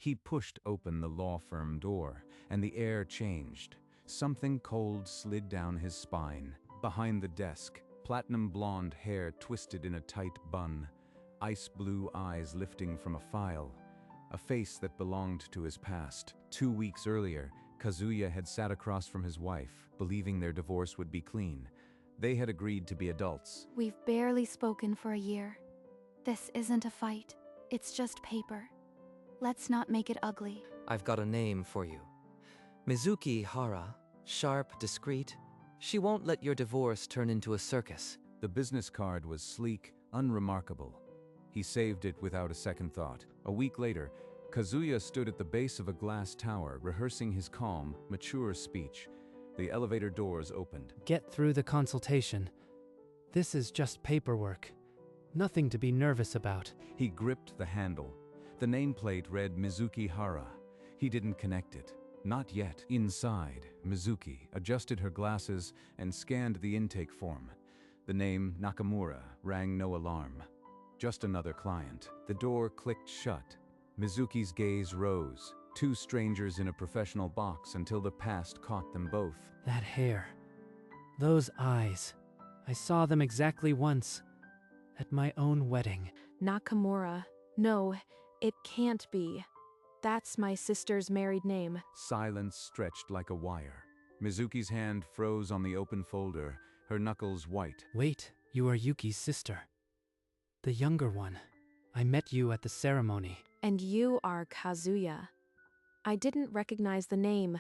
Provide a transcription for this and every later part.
He pushed open the law firm door, and the air changed. Something cold slid down his spine. Behind the desk, platinum blonde hair twisted in a tight bun, ice blue eyes lifting from a file, a face that belonged to his past. 2 weeks earlier, Kazuya had sat across from his wife, believing their divorce would be clean. They had agreed to be adults. We've barely spoken for a year. This isn't a fight. It's just paper. Let's not make it ugly. I've got a name for you. Mizuki Hara, sharp, discreet. She won't let your divorce turn into a circus. The business card was sleek, unremarkable. He saved it without a second thought. A week later, Kazuya stood at the base of a glass tower, rehearsing his calm, mature speech. The elevator doors opened. Get through the consultation. This is just paperwork. Nothing to be nervous about. He gripped the handle. The nameplate read Mizuki Hara. He didn't connect it. Not yet. Inside, Mizuki adjusted her glasses and scanned the intake form. The name Nakamura rang no alarm. Just another client. The door clicked shut. Mizuki's gaze rose. Two strangers in a professional box until the past caught them both. That hair. Those eyes. I saw them exactly once. At my own wedding. Nakamura. No, it can't be. That's my sister's married name. Silence stretched like a wire. Mizuki's hand froze on the open folder, her knuckles white. Wait, you are Yuki's sister. The younger one. I met you at the ceremony. And you are Kazuya. I didn't recognize the name.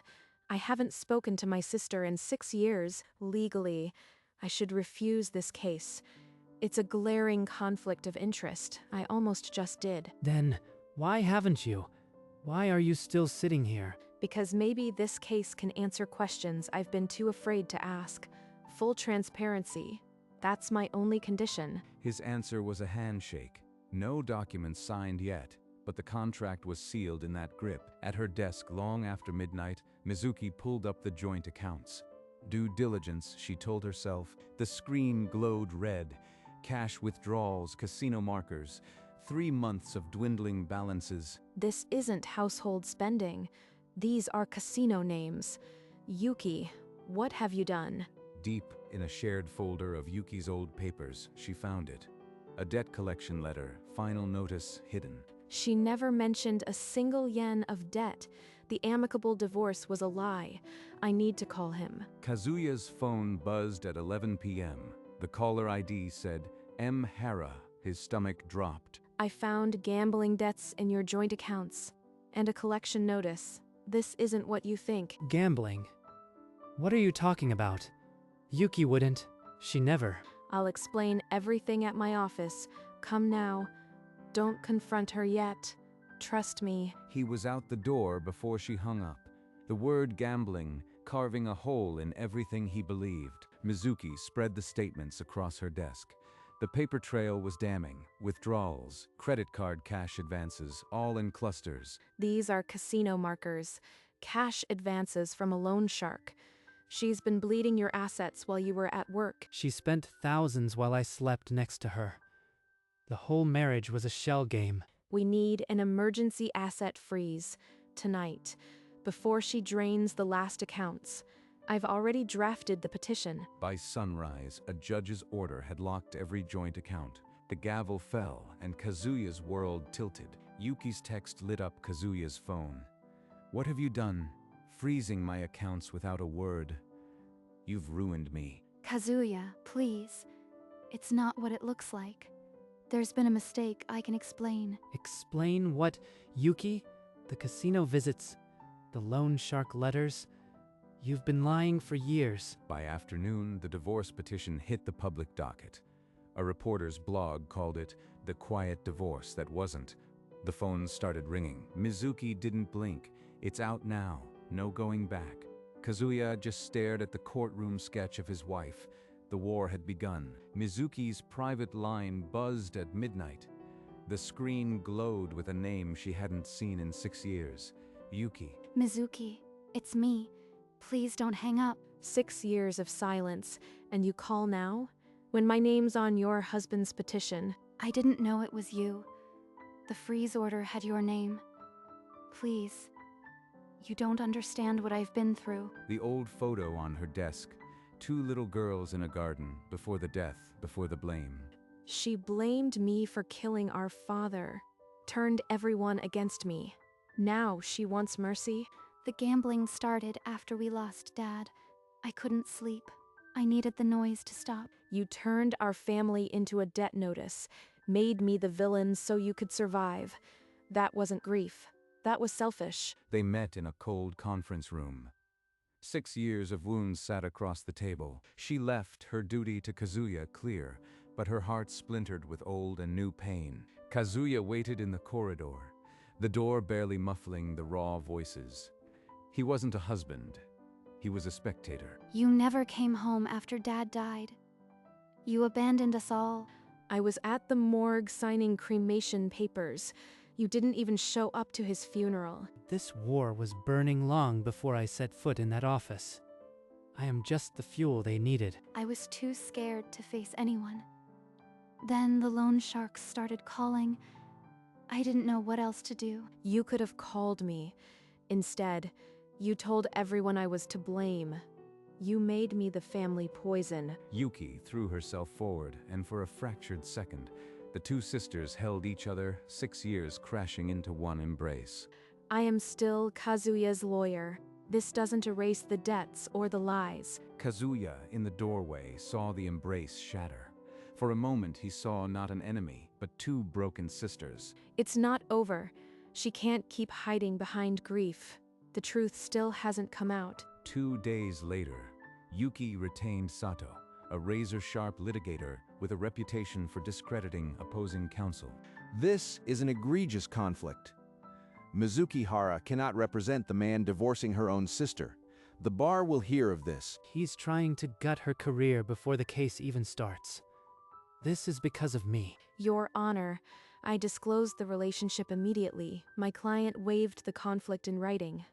I haven't spoken to my sister in 6 years. Legally, I should refuse this case. It's a glaring conflict of interest. I almost just did. Then, why haven't you? Why are you still sitting here? Because maybe this case can answer questions I've been too afraid to ask. Full transparency. That's my only condition. His answer was a handshake. No documents signed yet, but the contract was sealed in that grip. At her desk long after midnight, Mizuki pulled up the joint accounts. Due diligence, she told herself. The screen glowed red. Cash withdrawals, casino markers. 3 months of dwindling balances. This isn't household spending. These are casino names. Yuki, what have you done? Deep in a shared folder of Yuki's old papers, she found it. A debt collection letter, final notice hidden. She never mentioned a single yen of debt. The amicable divorce was a lie. I need to call him. Kazuya's phone buzzed at 11 p.m. The caller ID said, M. Hara. His stomach dropped. I found gambling debts in your joint accounts and a collection notice. This isn't what you think. Gambling? What are you talking about? Yuki wouldn't. She never. I'll explain everything at my office. Come now. Don't confront her yet. Trust me. He was out the door before she hung up. The word gambling carving a hole in everything he believed. Mizuki spread the statements across her desk. The paper trail was damning. Withdrawals, credit card cash advances, all in clusters. These are casino markers. Cash advances from a loan shark. She's been bleeding your assets while you were at work. She spent thousands while I slept next to her. The whole marriage was a shell game. We need an emergency asset freeze tonight, before she drains the last accounts. I've already drafted the petition. By sunrise, a judge's order had locked every joint account. The gavel fell, and Kazuya's world tilted. Yuki's text lit up Kazuya's phone. What have you done? Freezing my accounts without a word. You've ruined me. Kazuya, please. It's not what it looks like. There's been a mistake I can explain. Explain what? Yuki? The casino visits? The loan shark letters? You've been lying for years. By afternoon, the divorce petition hit the public docket. A reporter's blog called it the quiet divorce that wasn't. The phones started ringing. Mizuki didn't blink. It's out now. No going back. Kazuya just stared at the courtroom sketch of his wife. The war had begun. Mizuki's private line buzzed at midnight. The screen glowed with a name she hadn't seen in 6 years. Yuki. Mizuki, it's me. Please don't hang up. 6 years of silence, and you call now? When my name's on your husband's petition. I didn't know it was you. The freeze order had your name. Please. You don't understand what I've been through. The old photo on her desk. 2 little girls in a garden, before the death, before the blame. She blamed me for killing our father, turned everyone against me. Now she wants mercy. The gambling started after we lost Dad. I couldn't sleep. I needed the noise to stop. You turned our family into a debt notice, made me the villain so you could survive. That wasn't grief. That was selfish. They met in a cold conference room. 6 years of wounds sat across the table. She left her duty to Kazuya clear, but her heart splintered with old and new pain. Kazuya waited in the corridor, the door barely muffling the raw voices. He wasn't a husband. He was a spectator. You never came home after Dad died. You abandoned us all. I was at the morgue signing cremation papers. You didn't even show up to his funeral. This war was burning long before I set foot in that office. I am just the fuel they needed. I was too scared to face anyone. Then the loan sharks started calling. I didn't know what else to do. You could have called me. Instead, you told everyone I was to blame. You made me the family poison. Yuki threw herself forward, and for a fractured second, the 2 sisters held each other, 6 years crashing into one embrace. I am still Kazuya's lawyer. This doesn't erase the debts or the lies. Kazuya, in the doorway, saw the embrace shatter. For a moment, he saw not an enemy, but 2 broken sisters. It's not over. She can't keep hiding behind grief. The truth still hasn't come out. 2 days later, Yuki retained Sato, a razor-sharp litigator with a reputation for discrediting opposing counsel. This is an egregious conflict. Mizuki Hara cannot represent the man divorcing her own sister. The bar will hear of this. He's trying to gut her career before the case even starts. This is because of me. Your Honor, I disclosed the relationship immediately. My client waived the conflict in writing.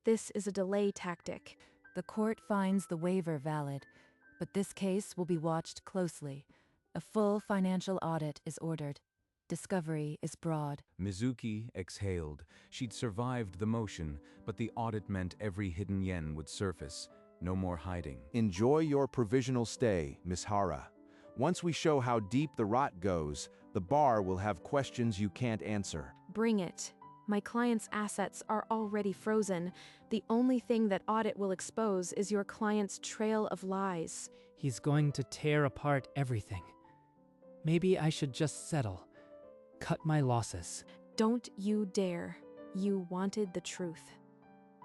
This is a delay tactic. The court finds the waiver valid, but this case will be watched closely. A full financial audit is ordered. Discovery is broad. Mizuki exhaled. She'd survived the motion, but the audit meant every hidden yen would surface. No more hiding. Enjoy your provisional stay, Miss Hara. Once we show how deep the rot goes, the bar will have questions you can't answer. Bring it. My client's assets are already frozen. The only thing that audit will expose is your client's trail of lies. He's going to tear apart everything. Maybe I should just settle. Cut my losses. Don't you dare. You wanted the truth.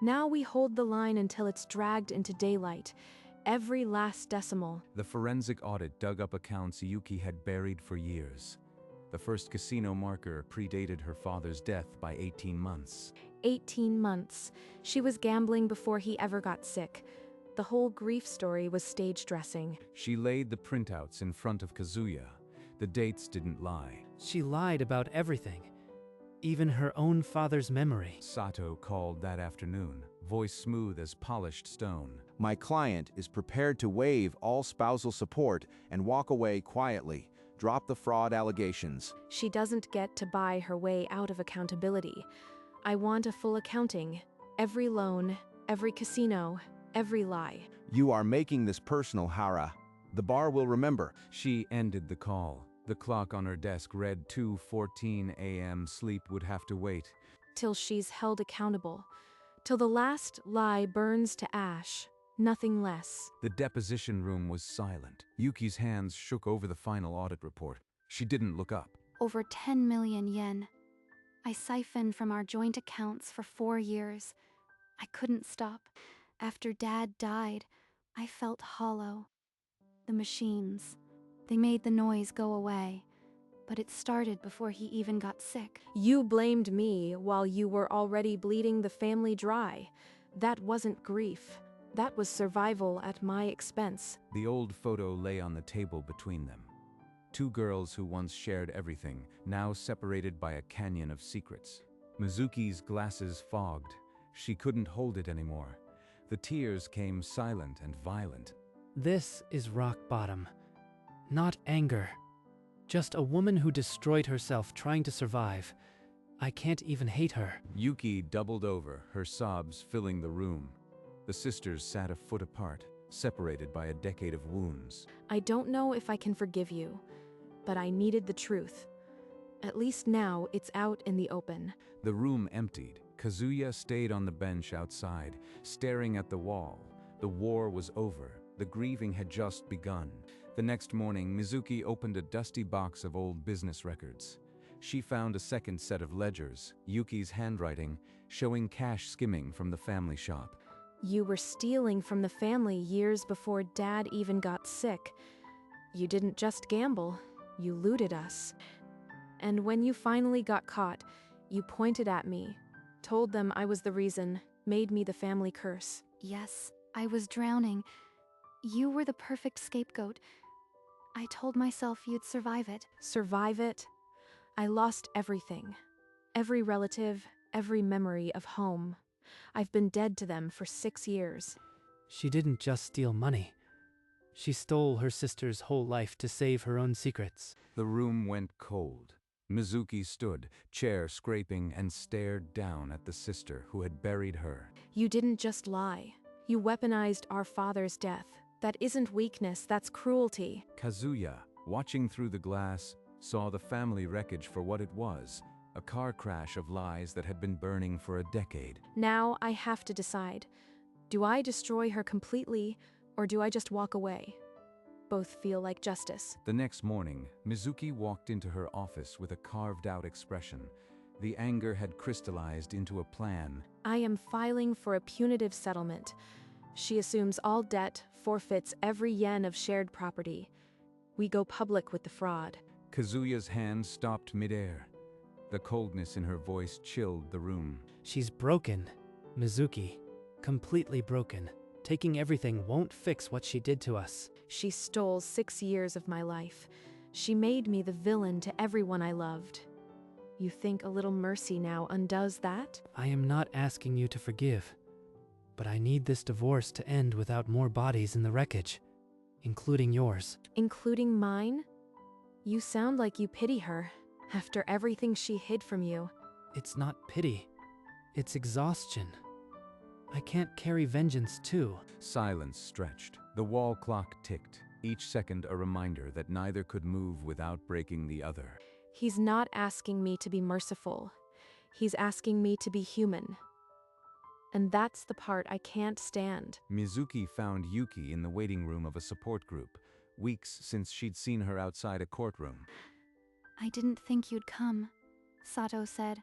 Now we hold the line until it's dragged into daylight. Every last decimal. The forensic audit dug up accounts Yuki had buried for years. The first casino marker predated her father's death by 18 months. 18 months. She was gambling before he ever got sick. The whole grief story was stage dressing. She laid the printouts in front of Kazuya. The dates didn't lie. She lied about everything, even her own father's memory. Sato called that afternoon, voice smooth as polished stone. My client is prepared to waive all spousal support and walk away quietly. Drop the fraud allegations. She doesn't get to buy her way out of accountability. I want a full accounting. Every loan, every casino, every lie. You are making this personal, Hara. The bar will remember. She ended the call. The clock on her desk read 2:14 a.m. Sleep would have to wait. Till she's held accountable. Till the last lie burns to ash. Nothing less. The deposition room was silent. Yuki's hands shook over the final audit report. She didn't look up. Over 10 million yen. I siphoned from our joint accounts for 4 years. I couldn't stop. After Dad died, I felt hollow. The machines, they made the noise go away. But it started before he even got sick. You blamed me while you were already bleeding the family dry. That wasn't grief. That was survival at my expense. The old photo lay on the table between them. 2 girls who once shared everything, now separated by a canyon of secrets. Mizuki's glasses fogged. She couldn't hold it anymore. The tears came silent and violent. This is rock bottom. Not anger. Just a woman who destroyed herself trying to survive. I can't even hate her. Yuki doubled over, her sobs filling the room. The sisters sat a foot apart, separated by a decade of wounds. I don't know if I can forgive you, but I needed the truth. At least now it's out in the open. The room emptied. Kazuya stayed on the bench outside, staring at the wall. The war was over. The grieving had just begun. The next morning, Mizuki opened a dusty box of old business records. She found a second set of ledgers, Yuki's handwriting, showing cash skimming from the family shop. You were stealing from the family years before Dad even got sick. You didn't just gamble, you looted us. And when you finally got caught, you pointed at me, told them I was the reason, made me the family curse. Yes, I was drowning. You were the perfect scapegoat. I told myself you'd survive it. Survive it? I lost everything. Every relative, every memory of home. I've been dead to them for 6 years. She didn't just steal money. She stole her sister's whole life to save her own secrets. The room went cold. Mizuki stood, chair scraping, and stared down at the sister who had buried her. You didn't just lie. You weaponized our father's death. That isn't weakness, that's cruelty. Kazuya, watching through the glass, saw the family wreckage for what it was, a car crash of lies that had been burning for a decade. Now I have to decide. Do I destroy her completely, or do I just walk away? Both feel like justice. The next morning, Mizuki walked into her office with a carved-out expression. The anger had crystallized into a plan. I am filing for a punitive settlement. She assumes all debt, forfeits every yen of shared property. We go public with the fraud. Kazuya's hand stopped midair. The coldness in her voice chilled the room. She's broken, Mizuki. Completely broken. Taking everything won't fix what she did to us. She stole 6 years of my life. She made me the villain to everyone I loved. You think a little mercy now undoes that? I am not asking you to forgive, but I need this divorce to end without more bodies in the wreckage, including yours. Including mine? You sound like you pity her, after everything she hid from you. It's not pity. It's exhaustion. I can't carry vengeance too. Silence stretched. The wall clock ticked, each second a reminder that neither could move without breaking the other. He's not asking me to be merciful. He's asking me to be human. And that's the part I can't stand. Mizuki found Yuki in the waiting room of a support group, weeks since she'd seen her outside a courtroom. I didn't think you'd come, Sato said.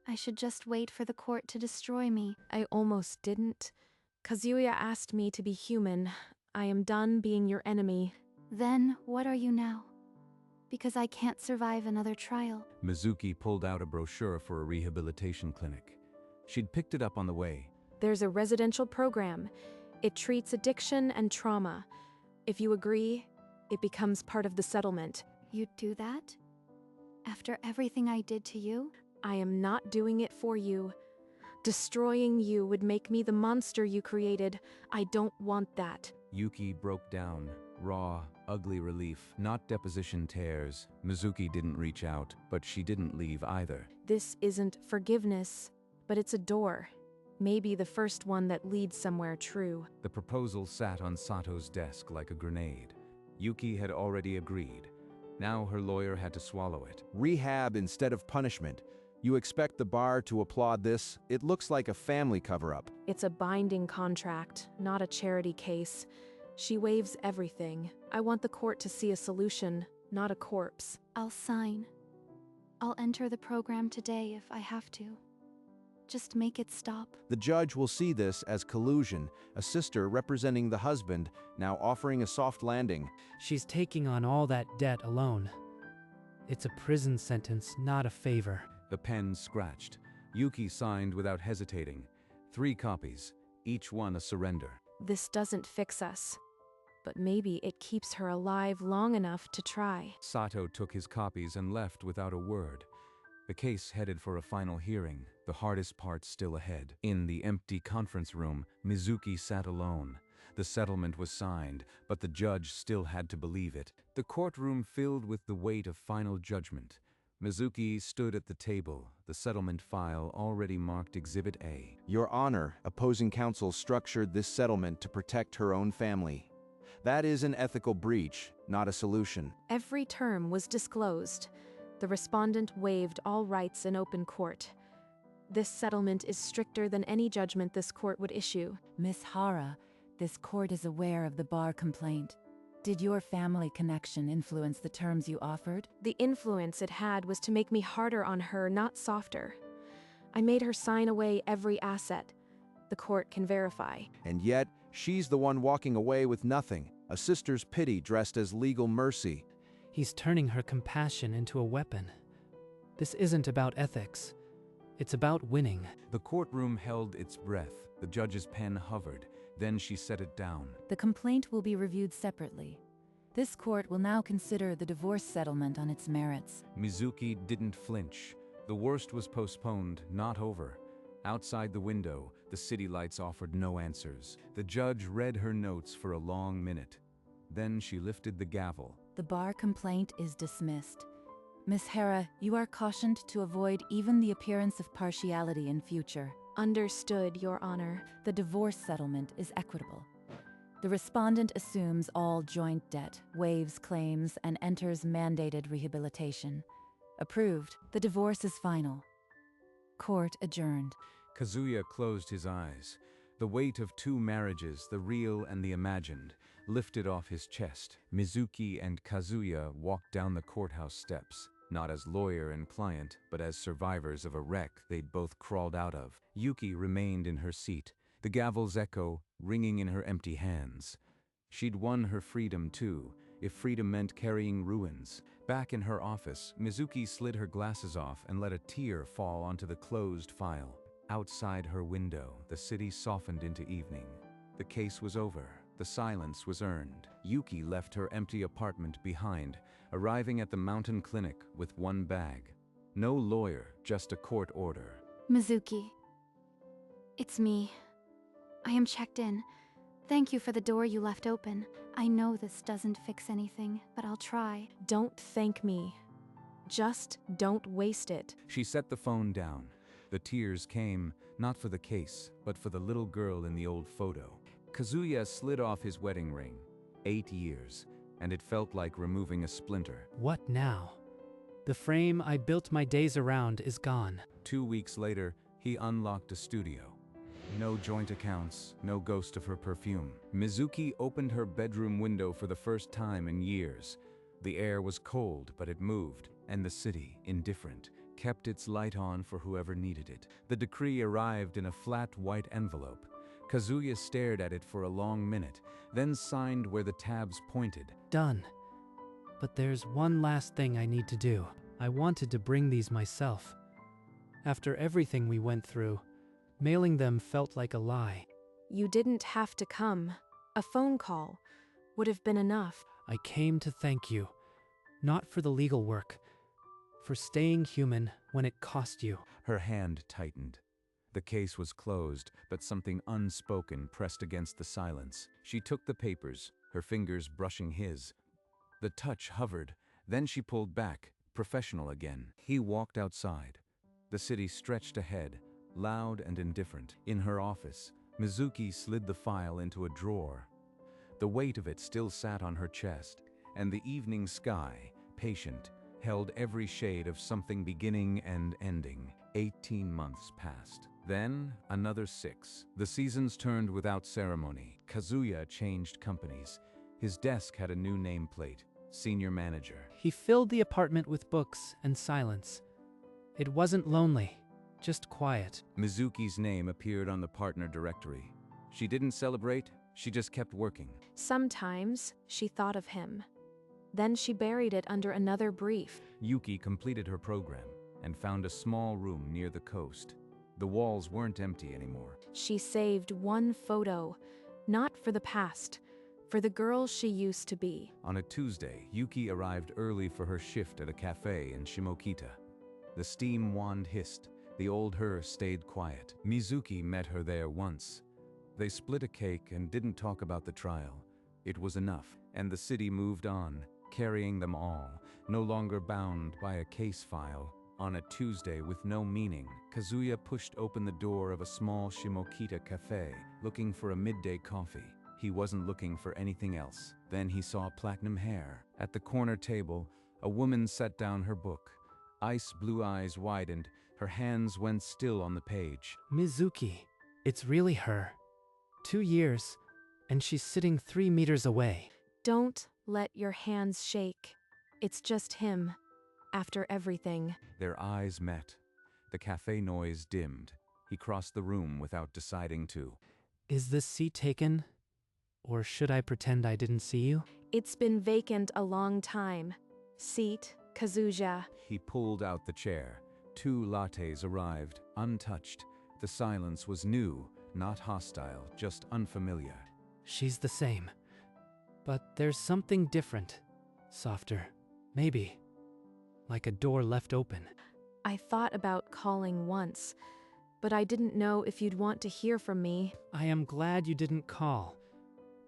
I should just wait for the court to destroy me. I almost didn't. Kazuya asked me to be human. I am done being your enemy. Then, what are you now? Because I can't survive another trial. Mizuki pulled out a brochure for a rehabilitation clinic. She'd picked it up on the way. There's a residential program. It treats addiction and trauma. If you agree, it becomes part of the settlement. You'd do that? After everything I did to you? I am not doing it for you. Destroying you would make me the monster you created. I don't want that. Yuki broke down. Raw, ugly relief, not deposition tears. Mizuki didn't reach out, but she didn't leave either. This isn't forgiveness, but it's a door. Maybe the first one that leads somewhere true. The proposal sat on Sato's desk like a grenade. Yuki had already agreed. Now her lawyer had to swallow it. Rehab instead of punishment. You expect the bar to applaud this? It looks like a family cover-up. It's a binding contract, not a charity case. She waives everything. I want the court to see a solution, not a corpse. I'll sign. I'll enter the program today if I have to. Just make it stop. The judge will see this as collusion, a sister representing the husband, now offering a soft landing. She's taking on all that debt alone. It's a prison sentence, not a favor. The pen scratched. Yuki signed without hesitating. 3 copies, each one a surrender. This doesn't fix us, but maybe it keeps her alive long enough to try. Sato took his copies and left without a word. The case headed for a final hearing, the hardest part still ahead. In the empty conference room, Mizuki sat alone. The settlement was signed, but the judge still had to believe it. The courtroom filled with the weight of final judgment. Mizuki stood at the table, the settlement file already marked Exhibit A. Your Honor, opposing counsel structured this settlement to protect her own family. That is an ethical breach, not a solution. Every term was disclosed. The respondent waived all rights in open court. This settlement is stricter than any judgment this court would issue. Miss Hara, this court is aware of the bar complaint. Did your family connection influence the terms you offered? The influence it had was to make me harder on her, not softer. I made her sign away every asset. The court can verify. And yet, she's the one walking away with nothing, a sister's pity dressed as legal mercy. He's turning her compassion into a weapon. This isn't about ethics. It's about winning. The courtroom held its breath. The judge's pen hovered. Then she set it down. The complaint will be reviewed separately. This court will now consider the divorce settlement on its merits. Mizuki didn't flinch. The worst was postponed, not over. Outside the window, the city lights offered no answers. The judge read her notes for a long minute. Then she lifted the gavel. The bar complaint is dismissed. Miss Hara, you are cautioned to avoid even the appearance of partiality in future. Understood, Your Honor. The divorce settlement is equitable. The respondent assumes all joint debt, waives claims, and enters mandated rehabilitation. Approved. The divorce is final. Court adjourned. Kazuya closed his eyes. The weight of two marriages, the real and the imagined, lifted off his chest. Mizuki and Kazuya walked down the courthouse steps, not as lawyer and client, but as survivors of a wreck they'd both crawled out of. Yuki remained in her seat, the gavel's echo ringing in her empty hands. She'd won her freedom too, if freedom meant carrying ruins. Back in her office, Mizuki slid her glasses off and let a tear fall onto the closed file. Outside her window, the city softened into evening. The case was over. The silence was earned. Yuki left her empty apartment behind, arriving at the mountain clinic with one bag. No lawyer, just a court order. Mizuki. It's me. I am checked in. Thank you for the door you left open. I know this doesn't fix anything, but I'll try. Don't thank me. Just don't waste it. She set the phone down. The tears came, not for the case, but for the little girl in the old photo. Kazuya slid off his wedding ring. 8 years, and it felt like removing a splinter. What now? The frame I built my days around is gone. 2 weeks later, he unlocked a studio. No joint accounts, no ghost of her perfume. Mizuki opened her bedroom window for the first time in years. The air was cold, but it moved, and the city, indifferent, kept its light on for whoever needed it. The decree arrived in a flat white envelope. Kazuya stared at it for a long minute, then signed where the tabs pointed. Done. But there's one last thing I need to do. I wanted to bring these myself. After everything we went through, mailing them felt like a lie. You didn't have to come. A phone call would have been enough. I came to thank you, not for the legal work, for staying human when it cost you. Her hand tightened. The case was closed, but something unspoken pressed against the silence. She took the papers, her fingers brushing his. The touch hovered, then she pulled back, professional again. He walked outside. The city stretched ahead, loud and indifferent. In her office, Mizuki slid the file into a drawer. The weight of it still sat on her chest, and the evening sky, patient, held every shade of something beginning and ending. 18 months passed. Then, another 6. The seasons turned without ceremony. Kazuya changed companies. His desk had a new nameplate, Senior Manager. He filled the apartment with books and silence. It wasn't lonely, just quiet. Mizuki's name appeared on the partner directory. She didn't celebrate, she just kept working. Sometimes she thought of him. Then she buried it under another brief. Yuki completed her program and found a small room near the coast. The walls weren't empty anymore. She saved one photo, not for the past, for the girl she used to be. On a Tuesday, Yuki arrived early for her shift at a cafe in Shimokita. The steam wand hissed. The old her stayed quiet. Mizuki met her there once. They split a cake and didn't talk about the trial. It was enough, and the city moved on, carrying them all. no longer bound by a case file. On a Tuesday with no meaning, Kazuya pushed open the door of a small Shimokita cafe, looking for a midday coffee. He wasn't looking for anything else. Then he saw platinum hair. At the corner table, a woman set down her book. Ice blue eyes widened, her hands went still on the page. Mizuki, it's really her. 2 years, and she's sitting 3 meters away. Don't let your hands shake. It's just him. After everything. Their eyes met. The cafe noise dimmed. He crossed the room without deciding to. Is this seat taken? Or should I pretend I didn't see you? It's been vacant a long time. Seat, Kazuya. He pulled out the chair. 2 lattes arrived, untouched. The silence was new, not hostile, just unfamiliar. She's the same. But there's something different. Softer. Maybe. Like a door left open. I thought about calling once, but I didn't know if you'd want to hear from me. I am glad you didn't call.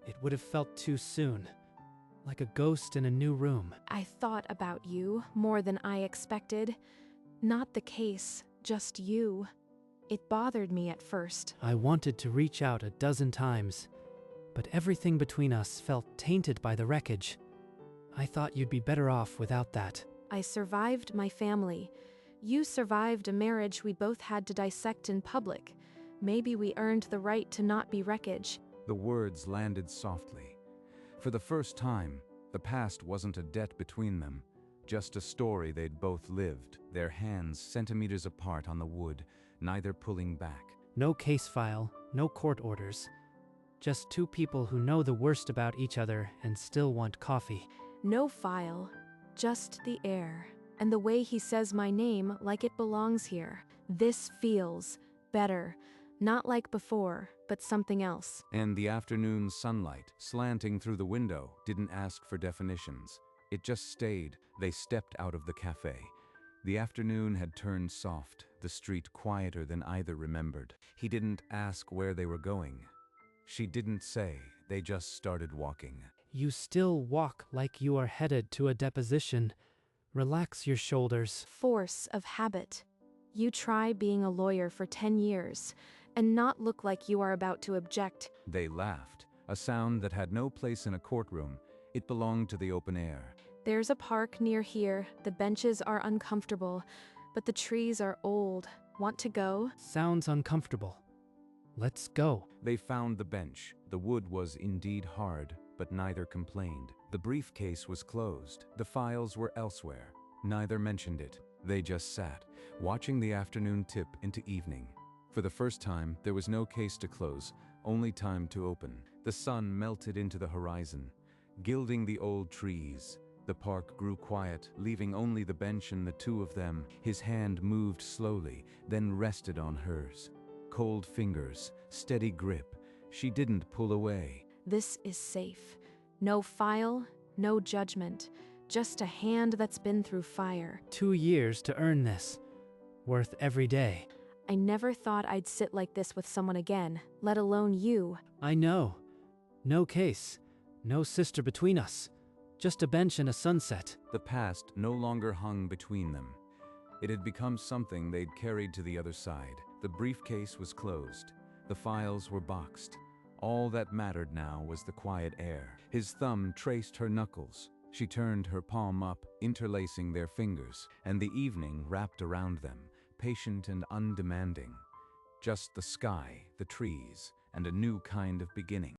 It would have felt too soon. Like a ghost in a new room. I thought about you more than I expected. Not the case, just you. It bothered me at first. I wanted to reach out a dozen times, but everything between us felt tainted by the wreckage. I thought you'd be better off without that. I survived my family. You survived a marriage we both had to dissect in public. Maybe we earned the right to not be wreckage. The words landed softly. For the first time, the past wasn't a debt between them, just a story they'd both lived, their hands centimeters apart on the wood, neither pulling back. No case file, no court orders. Just 2 people who know the worst about each other and still want coffee. No file, just the air, and the way he says my name like it belongs here. This feels better. Not like before, but something else. And the afternoon sunlight, slanting through the window, didn't ask for definitions. It just stayed. They stepped out of the cafe. The afternoon had turned soft, the street quieter than either remembered. He didn't ask where they were going. She didn't say. They just started walking. You still walk like you are headed to a deposition. Relax your shoulders. Force of habit. You try being a lawyer for 10 years and not look like you are about to object. They laughed, a sound that had no place in a courtroom. It belonged to the open air. There's a park near here. The benches are uncomfortable, but the trees are old. Want to go? Sounds uncomfortable. Let's go. They found the bench. The wood was indeed hard, but neither complained. The briefcase was closed. The files were elsewhere. Neither mentioned it. They just sat, watching the afternoon tip into evening. For the first time, there was no case to close, only time to open. The sun melted into the horizon, gilding the old trees. The park grew quiet, leaving only the bench and the 2 of them. His hand moved slowly, then rested on hers. Cold fingers, steady grip. She didn't pull away. This is safe. No file, no judgment. Just a hand that's been through fire. 2 years to earn this. Worth every day. I never thought I'd sit like this with someone again, let alone you. I know. No case. No sister between us. Just a bench and a sunset. The past no longer hung between them. It had become something they'd carried to the other side. The briefcase was closed. The files were boxed. All that mattered now was the quiet air. His thumb traced her knuckles. She turned her palm up, interlacing their fingers, and the evening wrapped around them, patient and undemanding. Just the sky, the trees, and a new kind of beginning.